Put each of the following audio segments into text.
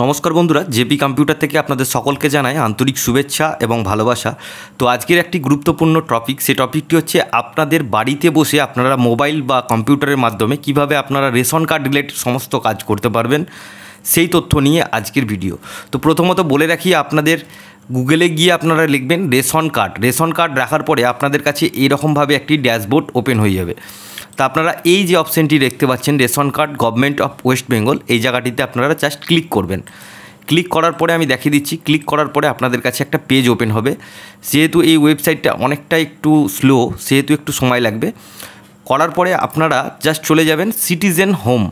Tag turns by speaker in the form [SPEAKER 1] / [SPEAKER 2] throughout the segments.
[SPEAKER 1] নমস্কার বন্ধুরা, JP computer থেকে আপনাদের সকলকে জানাই আন্তরিক শুভেচ্ছা এবং ভালোবাসা। তো আজকের একটি গুরুত্বপূর্ণ টপিক, সেই টপিকটি হচ্ছে আপনাদের বাড়িতে বসে আপনারা মোবাইল বা কম্পিউটারের মাধ্যমে কিভাবে আপনারা রেশন কার্ড রিলেটেড সমস্ত কাজ করতে পারবেন, সেই তথ্য নিয়ে আজকের ভিডিও। তো প্রথমত বলে রাখি, আপনাদের গুগলে গিয়ে আপনারা লিখবেন রেশন কার্ড রাখার পরে আপনাদের কাছে এইরকমভাবে একটি ড্যাশবোর্ড ওপেন হয়ে যাবে। তা আপনারা এই যে অপশানটি দেখতে পাচ্ছেন, ration card government of West Bengal, এই জায়গাটিতে আপনারা জাস্ট ক্লিক করবেন। ক্লিক করার পরে আমি দেখিয়ে দিচ্ছি, ক্লিক করার পরে আপনাদের কাছে একটা পেজ ওপেন হবে। যেহেতু এই ওয়েবসাইটটা অনেকটা একটু স্লো, সেহেতু একটু সময় লাগবে। করার পরে আপনারা জাস্ট চলে যাবেন সিটিজেন হোম,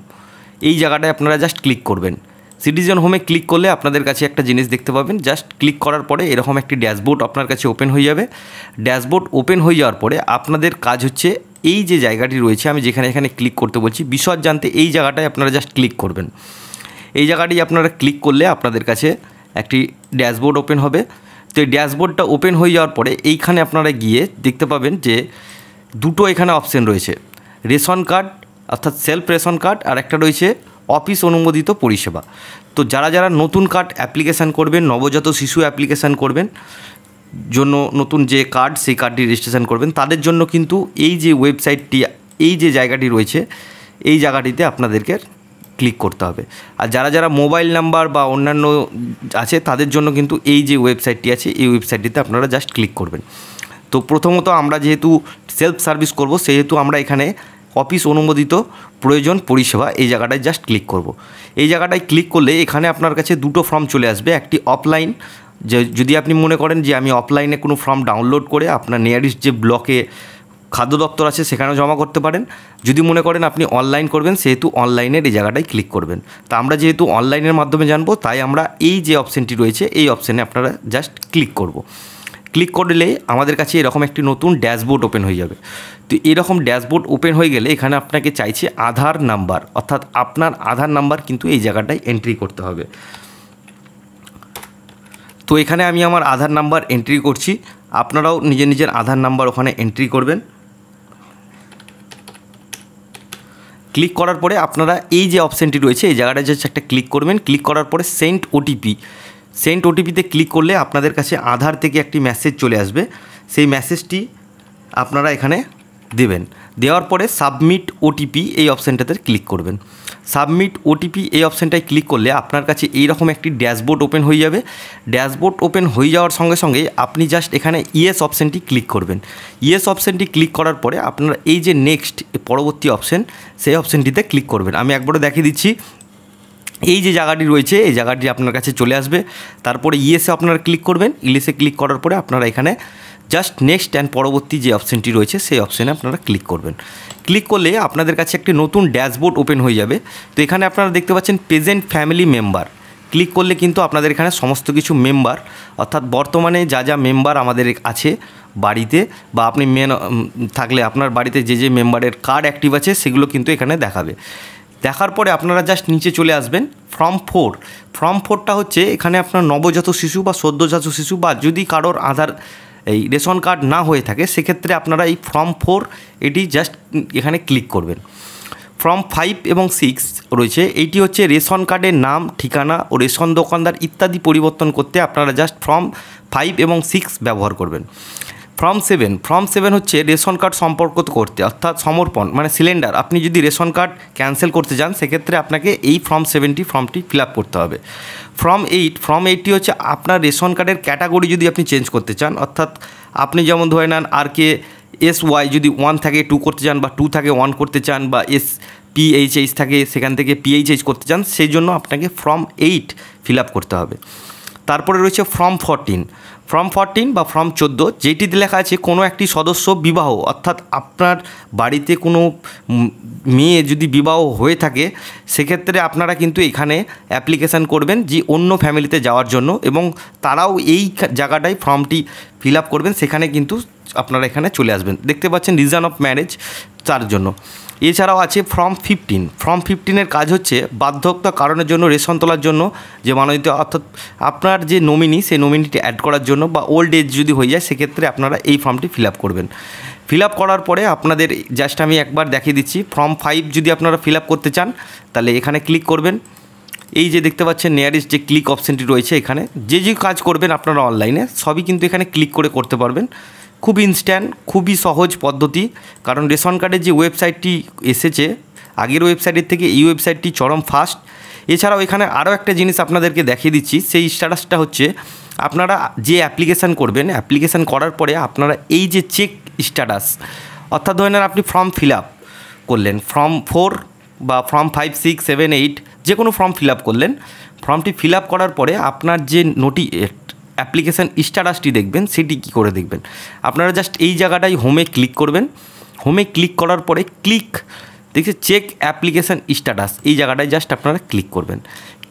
[SPEAKER 1] এই জায়গাটায় আপনারা জাস্ট ক্লিক করবেন। সিটিজেন হোমে ক্লিক করলে আপনাদের কাছে একটা জিনিস দেখতে পাবেন। জাস্ট ক্লিক করার পরে এরকম একটি ড্যাশবোর্ড আপনার কাছে ওপেন হয়ে যাবে। ড্যাশবোর্ড ওপেন হয়ে যাওয়ার পরে আপনাদের কাজ হচ্ছে, এই যে জায়গাটি রয়েছে আমি যেখানে এখানে ক্লিক করতে বলছি বিশদ জানতে, এই জায়গাটায় আপনারা জাস্ট ক্লিক করবেন। এই জায়গাটি আপনারা ক্লিক করলে আপনাদের কাছে একটি ড্যাশবোর্ড ওপেন হবে। তো এই ড্যাশবোর্ডটা ওপেন হয়ে যাওয়ার পরে এইখানে আপনারা গিয়ে দেখতে পাবেন যে দুটো এখানে অপশান রয়েছে, রেশন কার্ড অর্থাৎ সেলফ রেশন কার্ড, আর একটা রয়েছে অফিস অনুমোদিত পরিষেবা। তো যারা নতুন কার্ড অ্যাপ্লিকেশান করবেন, নবজাত শিশু অ্যাপ্লিকেশান করবেন জন্য নতুন যে কার্ড, সেই কার্ডটি রেজিস্ট্রেশন করবেন, তাদের জন্য কিন্তু এই যে ওয়েবসাইটটি, এই যে জায়গাটি রয়েছে, এই জায়গাটিতে আপনাদেরকে ক্লিক করতে হবে। আর যারা মোবাইল নাম্বার বা অন্যান্য আছে তাদের জন্য কিন্তু এই যে ওয়েবসাইটটি আছে, এই ওয়েবসাইটটিতে আপনারা জাস্ট ক্লিক করবেন। তো প্রথমত আমরা যেহেতু সেলফ সার্ভিস করব, সেহেতু আমরা এখানে অফিস অনুমোদিত প্রয়োজন পরিষেবা, এই জায়গাটায় জাস্ট ক্লিক করব। এই জায়গাটায় ক্লিক করলে এখানে আপনার কাছে দুটো ফর্ম চলে আসবে। একটি অফলাইন, যে যদি আপনি মনে করেন যে আমি অফলাইনে কোনো ফর্ম ডাউনলোড করে আপনার নিয়ারেস্ট যে ব্লকে খাদ্য দপ্তর আছে সেখানেও জমা করতে পারেন। যদি মনে করেন আপনি অনলাইন করবেন, সেহেতু অনলাইনের এই জায়গাটায় ক্লিক করবেন। তা আমরা যেহেতু অনলাইনের মাধ্যমে জানবো, তাই আমরা এই যে অপশানটি রয়েছে, এই অপশানে আপনারা জাস্ট ক্লিক করব। ক্লিক করলে আমাদের কাছে এরকম একটি নতুন ড্যাশবোর্ড ওপেন হয়ে যাবে। তো এরকম ড্যাশবোর্ড ওপেন হয়ে গেলে এখানে আপনাকে চাইছে আধার নাম্বার, অর্থাৎ আপনার আধার নাম্বার কিন্তু এই জায়গাটায় এন্ট্রি করতে হবে। তো এখানে আমি আমার আধার নাম্বার এন্ট্রি করছি, আপনারাও নিজের আধার নাম্বার ওখানে এন্ট্রি করবেন। ক্লিক করার পরে আপনারা এই যে অপশানটি রয়েছে, এই জায়গাটায় জাস্ট একটা ক্লিক করবেন। ক্লিক করার পরে সেন্ড ওটিপিতে ক্লিক করলে আপনাদের কাছে আধার থেকে একটি মেসেজ চলে আসবে। সেই মেসেজটি আপনারা এখানে দেবেন। দেওয়ার পরে সাবমিট ওটিপি, এই অপশানটাতে ক্লিক করবেন। সাবমিট ওটিপি এই অপশানটায় ক্লিক করলে আপনার কাছে এইরকম একটি ড্যাশবোর্ড ওপেন হয়ে যাবে। ড্যাশবোর্ড ওপেন হয়ে যাওয়ার সঙ্গে সঙ্গে আপনি জাস্ট এখানে ইয়েস অপশানটি ক্লিক করবেন। ইয়েস অপশানটি ক্লিক করার পরে আপনারা এই যে নেক্সট পরবর্তী অপশান, সেই অপশানটিতে ক্লিক করবেন। আমি একবারও দেখিয়ে দিচ্ছি, এই যে জায়গাটি রয়েছে, এই জায়গাটি আপনার কাছে চলে আসবে। তারপরে ইয়েসে আপনারা ক্লিক করবেন। ইয়েসে ক্লিক করার পরে আপনারা এখানে জাস্ট নেক্সট অ্যান্ড পরবর্তী যে অপশানটি রয়েছে, সেই অপশানে আপনারা ক্লিক করবেন। ক্লিক করলে আপনাদের কাছে একটি নতুন ড্যাশবোর্ড ওপেন হয়ে যাবে। তো এখানে আপনারা দেখতে পাচ্ছেন প্রেজেন্ট ফ্যামিলি মেম্বার। ক্লিক করলে কিন্তু আপনাদের এখানে সমস্ত কিছু মেম্বার, অর্থাৎ বর্তমানে যা মেম্বার আমাদের আছে বাড়িতে, বা আপনি থাকলে আপনার বাড়িতে যে মেম্বারের কার্ড অ্যাক্টিভ আছে সেগুলো কিন্তু এখানে দেখাবে। দেখার পরে আপনারা জাস্ট নিচে চলে আসবেন। ফর্ম 4টা হচ্ছে এখানে আপনার নবজাত শিশু বা সদ্যজাত শিশু, বা যদি কারোর আধার এই রেশন কার্ড না হয়ে থাকে, সেক্ষেত্রে আপনারা এই ফর্ম 4 এটি জাস্ট এখানে ক্লিক করবেন। ফর্ম 5 এবং 6 রয়েছে, এইটি হচ্ছে রেশন কার্ডের নাম, ঠিকানা ও রেশন দোকানদার ইত্যাদি পরিবর্তন করতে আপনারা জাস্ট ফর্ম 5 এবং 6 ব্যবহার করবেন। ফর্ম 7 হচ্ছে রেশন কার্ড সম্পর্কিত করতে, অর্থাৎ সমর্পণ মানে সিলিন্ডার। আপনি যদি রেশন কার্ড ক্যান্সেল করতে চান, সেক্ষেত্রে আপনাকে এই ফর্মটি ফিল আপ করতে হবে। ফর্ম 8টি হচ্ছে আপনার রেশন কার্ডের ক্যাটাগরি যদি আপনি চেঞ্জ করতে চান, অর্থাৎ আপনি যেমন ধরে নেন RKSY যদি 1 থাকে 2 করতে চান, বা 2 থাকে 1 করতে চান, বা PHH থাকে সেখান থেকে PHH করতে চান, সেই জন্য আপনাকে ফর্ম 8 ফিল আপ করতে হবে। তারপরে রয়েছে ফর্ম 14 বা ফর্ম 14, যেটিতে লেখা আছে কোনো একটি সদস্য বিবাহ, অর্থাৎ আপনার বাড়িতে কোনো মেয়ে যদি বিবাহ হয়ে থাকে, সেক্ষেত্রে আপনারা কিন্তু এখানে অ্যাপ্লিকেশান করবেন যে অন্য ফ্যামিলিতে যাওয়ার জন্য, এবং তারাও এই জায়গাটায় ফর্মটি ফিল আপ করবেন। সেখানে কিন্তু আপনারা এখানে চলে আসবেন। দেখতে পাচ্ছেন রিজন অফ ম্যারেজ, তার জন্য। এছাড়াও আছে ফর্ম 15 কাজ হচ্ছে বার্ধক্য কারণের জন্য রেশন তোলার জন্য যে মানোনীত, অর্থাৎ আপনার যে নমিনি, সেই নমিনিটি অ্যাড করার জন্য, বা ওল্ড এজ যদি হয়ে যায়, সেক্ষেত্রে আপনারা এই ফর্মটি ফিল আপ করবেন। ফিল আপ করার পরে আপনাদের জাস্ট আমি একবার দেখিয়ে দিচ্ছি। ফর্ম 5 যদি আপনারা ফিল আপ করতে চান, তাহলে এখানে ক্লিক করবেন। এই যে দেখতে পাচ্ছেন নিয়ারেস্ট যে ক্লিক অপশানটি রয়েছে, এখানে যে কাজ করবেন আপনারা অনলাইনে সবই কিন্তু এখানে ক্লিক করে করতে পারবেন। খুব ইনস্ট্যান্ট, খুবই সহজ পদ্ধতি। কারণ রেশন কার্ডের যে ওয়েবসাইটটি এসেছে আগের ওয়েবসাইটের থেকে এই ওয়েবসাইটটি চরম ফাস্ট। এছাড়াও এখানে আরও একটা জিনিস আপনাদেরকে দেখিয়ে দিচ্ছি, সেই স্ট্যাটাসটা হচ্ছে আপনারা যে অ্যাপ্লিকেশান করবেন, অ্যাপ্লিকেশান করার পরে আপনারা এই যে চেক স্ট্যাটাস, অর্থাৎ ধরে নেন আপনি ফর্ম ফিল আপ করলেন, ফর্ম 4 বা ফর্ম 5, 6, 7, 8 যে কোনো ফর্ম ফিল আপ করলেন। ফর্মটি ফিল আপ করার পরে আপনার যে অ্যাপ্লিকেশান স্ট্যাটাসটি দেখবেন সেটি কী করে দেখবেন, আপনারা জাস্ট এই জায়গাটায় হোমে ক্লিক করবেন। হোমে ক্লিক করার পরে দেখছে চেক অ্যাপ্লিকেশান স্ট্যাটাস, এই জায়গাটায় জাস্ট আপনারা ক্লিক করবেন।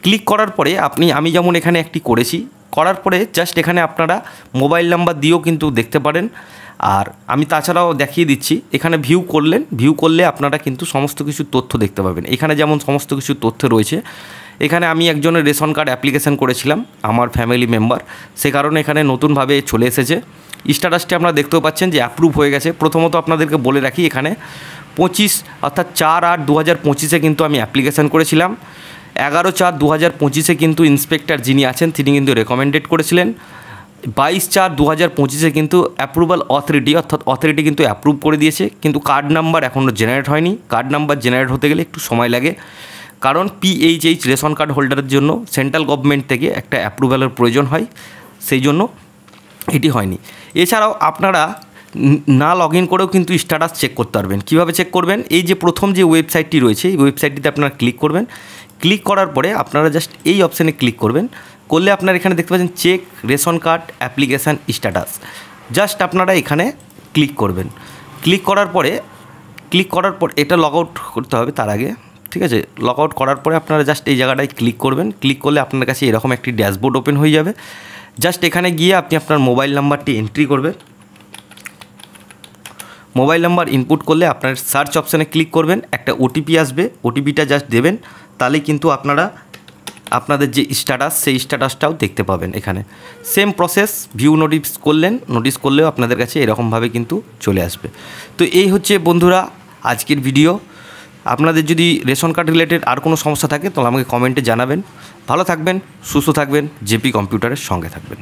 [SPEAKER 1] ক্লিক করার পরে আমি যেমন এখানে একটি করেছি, করার পরে জাস্ট এখানে আপনারা মোবাইল নাম্বার দিয়েও কিন্তু দেখতে পারেন। আর আমি তাছাড়াও দেখিয়ে দিচ্ছি, এখানে ভিউ করলে আপনারা কিন্তু সমস্ত কিছু তথ্য দেখতে পাবেন। এখানে যেমন সমস্ত কিছু তথ্য রয়েছে, এখানে আমি একজনের রেশন কার্ড অ্যাপ্লিকেশান করেছিলাম, আমার ফ্যামিলি মেম্বার, সে কারণে এখানে নতুনভাবে চলে এসেছে। স্ট্যাটাসটি আপনারা দেখতেও পাচ্ছেন যে অ্যাপ্রুভ হয়ে গেছে। প্রথমত আপনাদেরকে বলে রাখি, এখানে 25 অর্থাৎ 4/8/2025 কিন্তু আমি অ্যাপ্লিকেশান করেছিলাম। 11/4/2025 কিন্তু ইন্সপেক্টর যিনি আছেন তিনি কিন্তু রেকমেন্ডেড করেছিলেন। 22/4/2025 কিন্তু অ্যাপ্রুভাল অথরিটি কিন্তু অ্যাপ্রুভ করে দিয়েছে, কিন্তু কার্ড নাম্বার এখনও জেনারেট হয়নি। কার্ড নাম্বার জেনারেট হতে গেলে একটু সময় লাগে, কারণ PHH রেশন কার্ড হোল্ডারের জন্য সেন্ট্রাল গভর্নমেন্ট থেকে একটা অ্যাপ্রুভালের প্রয়োজন হয়, সেই জন্য এটি হয়নি। এছাড়াও আপনারা না লগ ইন করেও কিন্তু স্ট্যাটাস চেক করতে পারবেন। কীভাবে চেক করবেন, এই যে প্রথম যে ওয়েবসাইটটি রয়েছে এই ওয়েবসাইটটিতে আপনারা ক্লিক করবেন। ক্লিক করার পরে আপনারা জাস্ট এই অপশানে ক্লিক করলে আপনারা এখানে দেখতে পাচ্ছেন check ration card application status, just আপনারা এখানে ক্লিক করবেন। ক্লিক করার পর এটা লগ আউট করতে হবে তার আগে, ঠিক আছে। লগ আউট করার পরে আপনারা জাস্ট এই জায়গাটায় ক্লিক করবেন। ক্লিক করলে আপনার কাছে এরকম একটি ড্যাশবোর্ড ওপেন হয়ে যাবে। জাস্ট এখানে গিয়ে আপনি আপনার মোবাইল নাম্বারটি এন্ট্রি করবেন। মোবাইল নাম্বার ইনপুট করলে আপনার সার্চ অপশানে ক্লিক করবেন, একটা ওটিপি আসবে, ওটিপিটা জাস্ট দেবেন, তাহলে কিন্তু আপনারা আপনাদের যে স্ট্যাটাস সেই স্ট্যাটাসটাও দেখতে পাবেন। এখানে সেম প্রসেস, ভিউ নোটিস করলেও আপনাদের কাছে এরকমভাবে কিন্তু চলে আসবে। তো এই হচ্ছে বন্ধুরা আজকের ভিডিও। আপনাদের যদি রেশন কার্ড রিলেটেড আর কোনো সমস্যা থাকে তাহলে আমাকে কমেন্টে জানাবেন। ভালো থাকবেন, সুস্থ থাকবেন, জেপি কম্পিউটারের সঙ্গে থাকবেন।